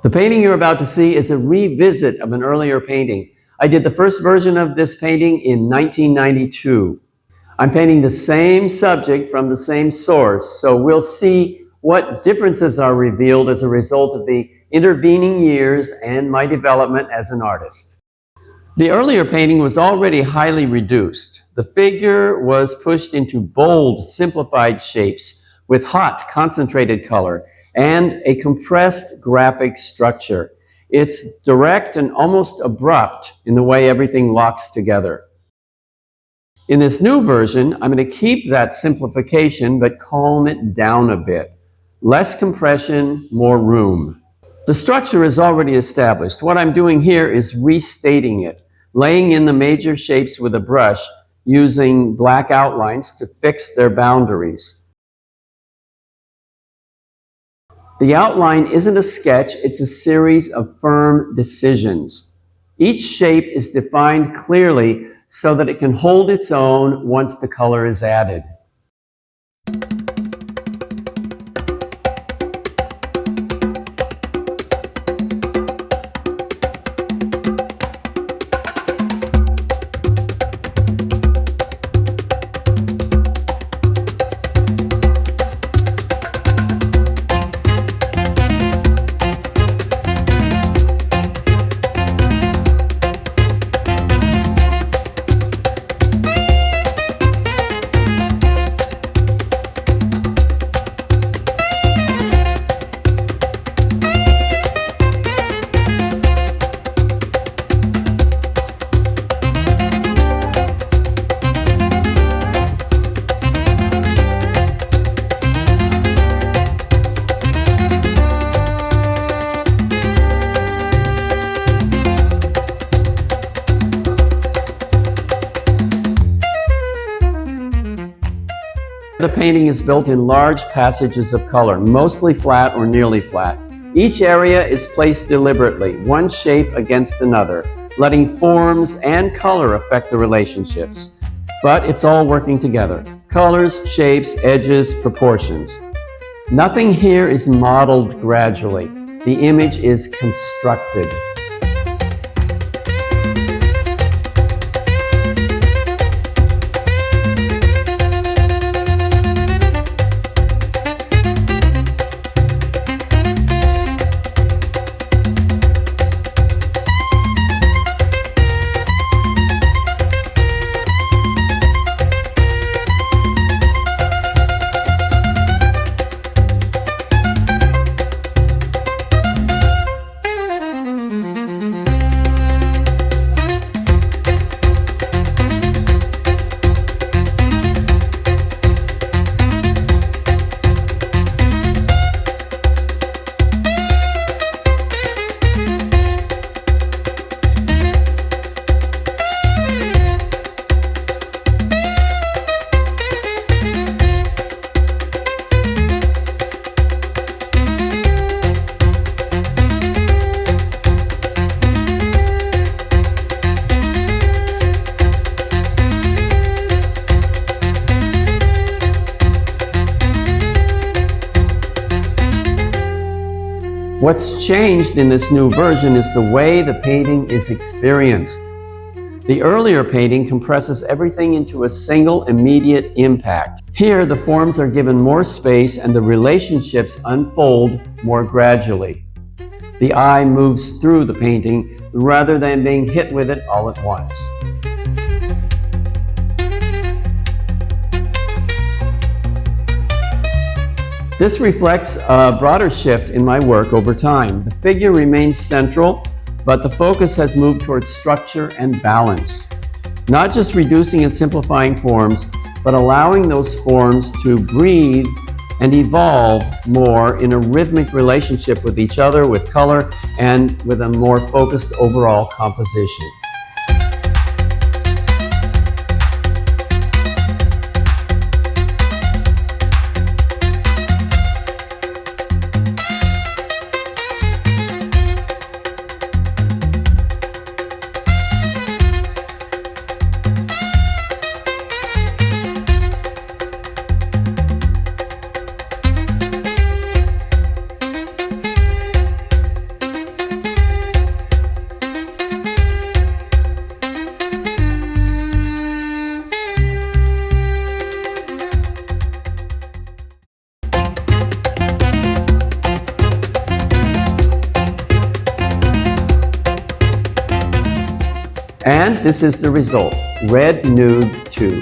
The painting you're about to see is a revisit of an earlier painting. I did the first version of this painting in 1992. I'm painting the same subject from the same source, so we'll see what differences are revealed as a result of the intervening years and my development as an artist. The earlier painting was already highly reduced. The figure was pushed into bold, simplified shapes with hot, concentrated color and a compressed graphic structure. It's direct and almost abrupt in the way everything locks together. In this new version, I'm going to keep that simplification but calm it down a bit. Less compression, more room. The structure is already established. What I'm doing here is restating it, laying in the major shapes with a brush using black outlines to fix their boundaries. The outline isn't a sketch, it's a series of firm decisions. Each shape is defined clearly so that it can hold its own once the color is added. The painting is built in large passages of color, mostly flat or nearly flat. Each area is placed deliberately, one shape against another, letting forms and color affect the relationships. But it's all working together. Colors, shapes, edges, proportions. Nothing here is modeled gradually. The image is constructed. What's changed in this new version is the way the painting is experienced. The earlier painting compresses everything into a single immediate impact. Here, the forms are given more space and the relationships unfold more gradually. The eye moves through the painting rather than being hit with it all at once. This reflects a broader shift in my work over time. The figure remains central, but the focus has moved towards structure and balance. Not just reducing and simplifying forms, but allowing those forms to breathe and evolve more in a rhythmic relationship with each other, with color, and with a more focused overall composition. And this is the result, Red Nude 2.